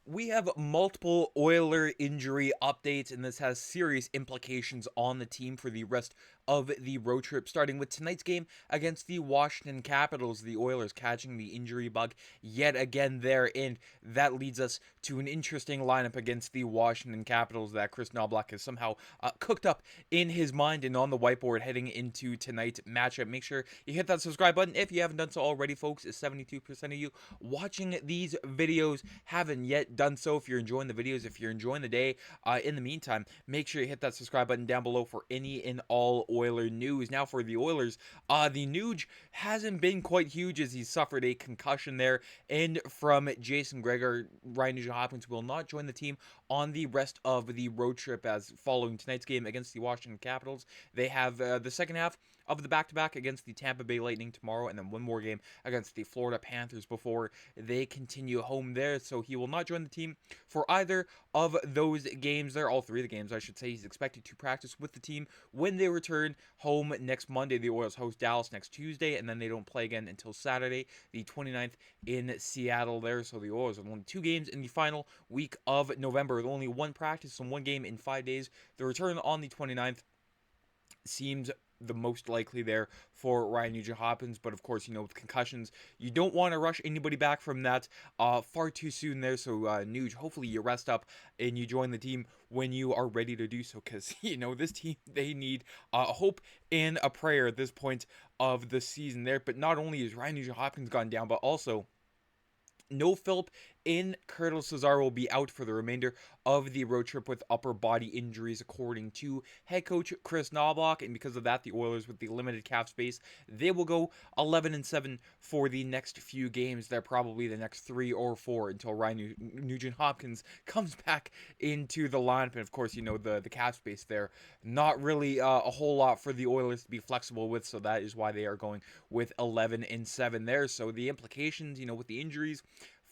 We have multiple Oiler injury updates, and this has serious implications on the team for the rest of the road trip, starting with tonight's game against the Washington Capitals. The Oilers catching the injury bug yet again there, and that leads us to an interesting lineup against the Washington Capitals that Kris Knoblauch has somehow cooked up in his mind and on the whiteboard heading into tonight's matchup. Make sure you hit that subscribe button if you haven't done so already, folks. 72% of you watching these videos haven't yet done so. If you're enjoying the videos, if you're enjoying the day, in the meantime, make sure you hit that subscribe button down below for any and all Oiler news. Now for the Oilers, the Nuge hasn't been quite huge as he suffered a concussion there, and from Jason Gregor, Ryan Nugent-Hopkins will not join the team on the rest of the road trip, as following tonight's game against the Washington Capitals, they have the second half of the back-to-back against the Tampa Bay Lightning tomorrow, and then one more game against the Florida Panthers before they continue home there. So he will not join the team for either of those games there, all three of the games, I should say. He's expected to practice with the team when they return home next Monday. The Oilers host Dallas next Tuesday, and then they don't play again until Saturday, the 29th, in Seattle there. So the Oilers have only 2 games in the final week of November, with only 1 practice and 1 game in 5 days. The return on the 29th seems the most likely there for Ryan Nugent-Hopkins, but of course, with concussions, you don't want to rush anybody back from that far too soon there. So Nuge, hopefully you rest up and you join the team when you are ready to do so, because this team, they need hope and a prayer at this point of the season there. But not only is Ryan Nugent-Hopkins gone down, but also no Philip in Curtis Lazar will be out for the remainder of the road trip with upper body injuries, according to head coach Kris Knoblauch. And because of that, the Oilers, with the limited cap space, they will go 11-7 for the next few games. They're probably the next 3 or 4 until Ryan Nugent-Hopkins comes back into the lineup. And of course, the cap space there, not really a whole lot for the Oilers to be flexible with. So that is why they are going with 11-7 there. So the implications, with the injuries,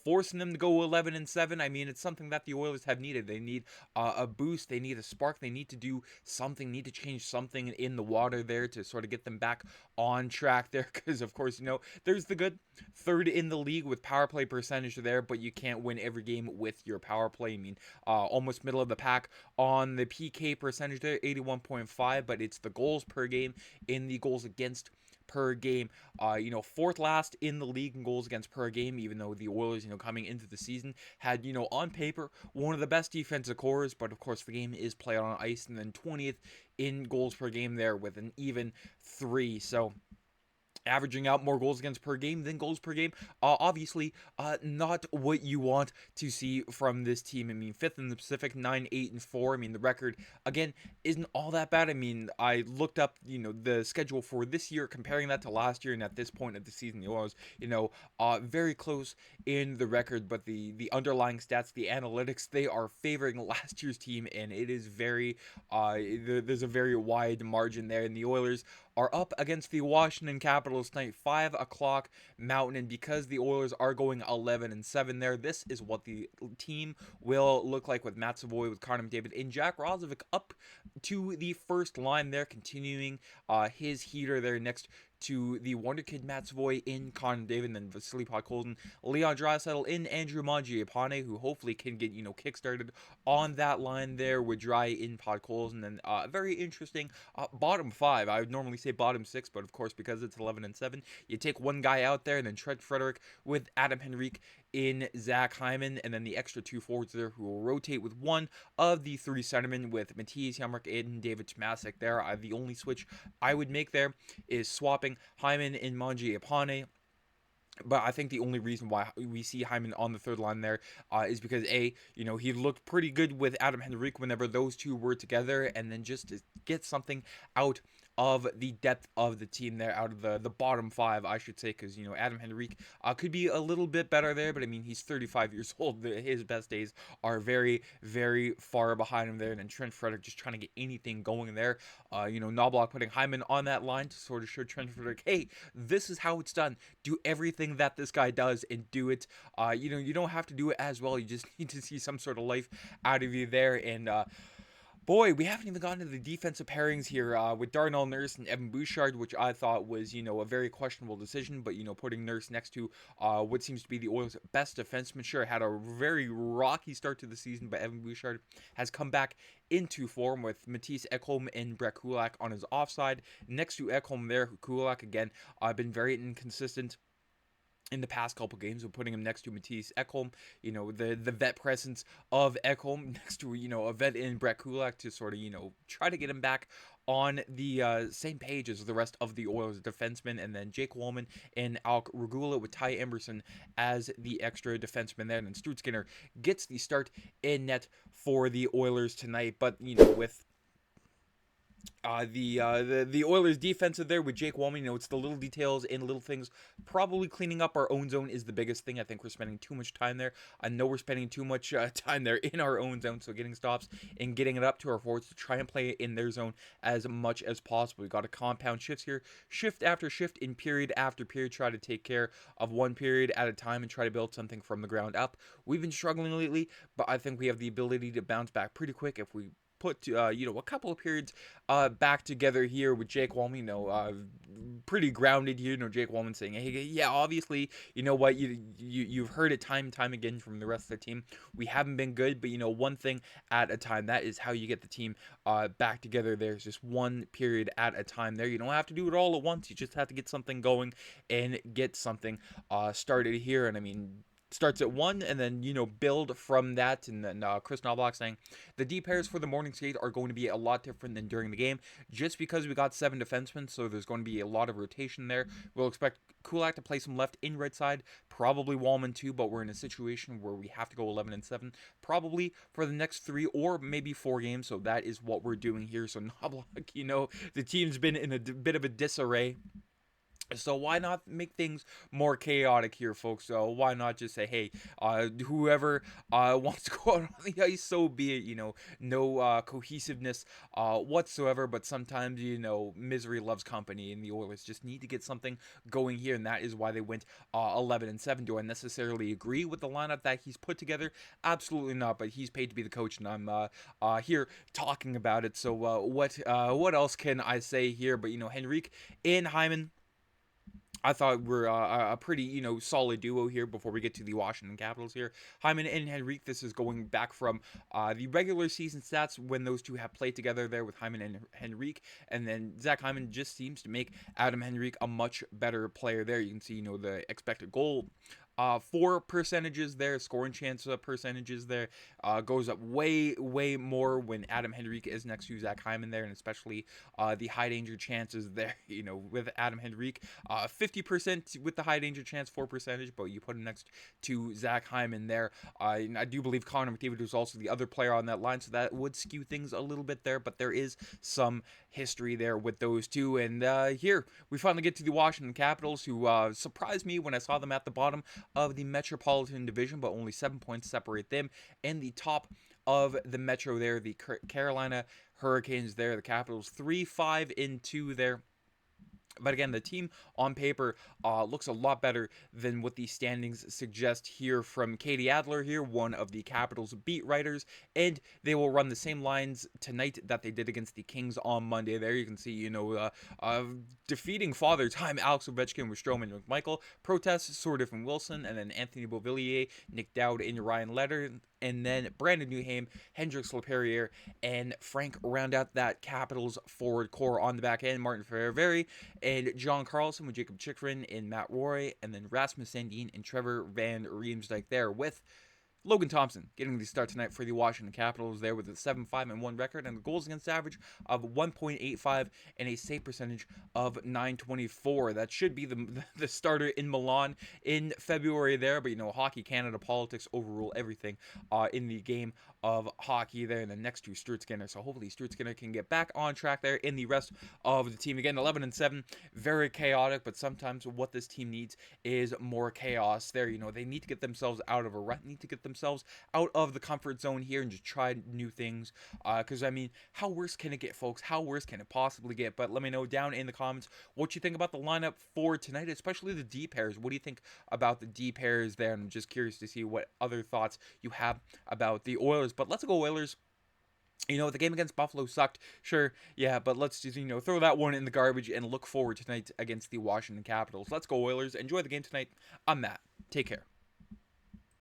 forcing them to go 11-7. I mean, it's something that the Oilers have needed. They need a boost. They need a spark. They need to do something. Need to change something in the water there to sort of get them back on track there. Because of course, there's the good third in the league with power play percentage there, but you can't win every game with your power play. I mean, almost middle of the pack on the PK percentage there, 81.5, but it's the goals per game in the goals against per game. Fourth last in the league in goals against per game, even though the Oilers, coming into the season had, on paper, one of the best defensive cores, but of course the game is played on ice, and then 20th in goals per game there with an even 3. So averaging out more goals against per game than goals per game. Obviously, not what you want to see from this team. I mean, 5th in the Pacific, 9-8-4. I mean, the record, again, isn't all that bad. I mean, I looked up, the schedule for this year, comparing that to last year, and at this point of the season, the Oilers, very close in the record, but the underlying stats, the analytics, they are favoring last year's team, and it is very, there's a very wide margin there, and the Oilers are up against the Washington Capitals tonight, 5 o'clock Mountain, and because the Oilers are going 11-7 there, this is what the team will look like with Matt Savoy, with Connor McDavid, and Jack Roslovic up to the first line there, continuing his heater there next to the wonder kid Matt Savoy in Connor McDavid, and then Vasily Podkolzin, Leon Draisaitl, in Andrew Mangiapane, who hopefully can get, kick-started on that line there with Dry in Podkolzin, and then very interesting bottom 5. I would normally say bottom 6, but of course, because it's 11-7, you take one guy out there, and then Trent Frederick with Adam Henrique in Zach Hyman, and then the extra 2 forwards there who will rotate with one of the 3 centermen, with Mattias Janmark and David Chmasik there. The only switch I would make there is swapping Hyman and Mangiapane. But I think the only reason why we see Hyman on the third line there is because, he looked pretty good with Adam Henrique whenever those two were together, and then just to get something out of the depth of the team there, out of the bottom 5, I should say, because, Adam Henrique could be a little bit better there, but I mean, he's 35 years old. His best days are very, very far behind him there, and then Trent Frederick just trying to get anything going there. Knoblauch putting Hyman on that line to sort of show Trent Frederick, hey, this is how it's done. Do everything that this guy does and do it. You don't have to do it as well. You just need to see some sort of life out of you there, and Boy, we haven't even gotten to the defensive pairings here with Darnell Nurse and Evan Bouchard, which I thought was, a very questionable decision. But, putting Nurse next to what seems to be the Oilers' best defenseman. Sure, had a very rocky start to the season, but Evan Bouchard has come back into form with Matisse Ekholm and Brett Kulak on his offside. Next to Ekholm there, Kulak, again, been very inconsistent in the past couple games of putting him next to Matisse Ekholm, the vet presence of Ekholm next to, a vet in Brett Kulak to sort of, try to get him back on the same page as the rest of the Oilers defensemen, and then Jake Wallman and Alec Regula with Ty Emberson as the extra defenseman there, and then Stuart Skinner gets the start in net for the Oilers tonight, but, with the Oilers defensive there with Jake Wallman, it's the little details and little things. Probably cleaning up our own zone is the biggest thing. I think we're spending too much time there. I know we're spending too much time there in our own zone, so getting stops and getting it up to our forwards to try and play it in their zone as much as possible. We got to compound shifts here, shift after shift in period after period, try to take care of one period at a time and try to build something from the ground up. We've been struggling lately, but I think we have the ability to bounce back pretty quick if we put a couple of periods back together here with Jake Wallman, pretty grounded here. Jake Wallman saying, hey, yeah, obviously, you know what, you've heard it time and time again from the rest of the team. We haven't been good, but one thing at a time. That is how you get the team back together. There's just one period at a time there. You don't have to do it all at once. You just have to get something going and get something started here. And I mean, starts at 1 and then, build from that. And then Kris Knoblauch saying the D pairs for the morning skate are going to be a lot different than during the game just because we got 7 defensemen, so there's going to be a lot of rotation there. We'll expect Kulak to play some left in right side, probably Wallman too, but we're in a situation where we have to go 11-7 probably for the next 3 or maybe 4 games, so that is what we're doing here. So Knoblauch, the team's been in a bit of a disarray. So why not make things more chaotic here, folks? So why not just say, hey, whoever wants to go out on the ice, so be it. No cohesiveness whatsoever. But sometimes, misery loves company, and the Oilers just need to get something going here, and that is why they went 11-7. Do I necessarily agree with the lineup that he's put together? Absolutely not. But he's paid to be the coach, and I'm here talking about it. So what else can I say here? But Henrique and Hyman, I thought we're a pretty, solid duo here before we get to the Washington Capitals here. Hyman and Henrique, this is going back from the regular season stats when those two have played together there with Hyman and Henrique. And then Zach Hyman just seems to make Adam Henrique a much better player there. You can see, the expected goal for percentages there, scoring chance percentages there goes up way more when Adam Henrique is next to Zach Hyman there, and especially the high danger chances there, with Adam Henrique, 50% with the high danger chance for percentage, but you put him next to Zach Hyman there. I do believe Connor McDavid was also the other player on that line, so that would skew things a little bit there, but there is some history there with those two. And here we finally get to the Washington Capitals, who surprised me when I saw them at the bottom of the Metropolitan Division, but only 7 points separate them and the top of the Metro there, the Carolina Hurricanes there, the Capitals 3-5-2 there. But again, the team on paper looks a lot better than what the standings suggest here from Katie Adler here, one of the Capitals beat writers, and they will run the same lines tonight that they did against the Kings on Monday. There you can see, defeating Father Time Alex Ovechkin with Stroman and McMichael, Protest, Sordif and Wilson, and then Anthony Beauvillier, Nick Dowd, and Ryan Letter, and then Brandon Newham, Hendrix Laperriere, and Frank round out that Capitals forward core on the back end. Martin Ferreri and John Carlson with Jacob Chikrin and Matt Roy, and then Rasmus Sandin and Trevor Van Riemsdyk there with Logan Thompson getting the start tonight for the Washington Capitals there with a 7-5-1 record and a goals against average of 1.85 and a save percentage of 924. That should be the starter in Milan in February there, but Hockey Canada politics overrule everything in the game of hockey there, and then next to Stuart Skinner. So hopefully Stuart Skinner can get back on track there in the rest of the team. Again, 11-7, very chaotic, but sometimes what this team needs is more chaos there. They need to get themselves out of a rut, need to get themselves out of the comfort zone here and just try new things. Because, how worse can it get, folks? How worse can it possibly get? But let me know down in the comments what you think about the lineup for tonight, especially the D pairs. What do you think about the D pairs there? I'm just curious to see what other thoughts you have about the Oilers. But let's go Oilers. The game against Buffalo sucked. Sure, yeah, but let's just, throw that one in the garbage and look forward tonight against the Washington Capitals. Let's go, Oilers. Enjoy the game tonight. I'm Matt. Take care.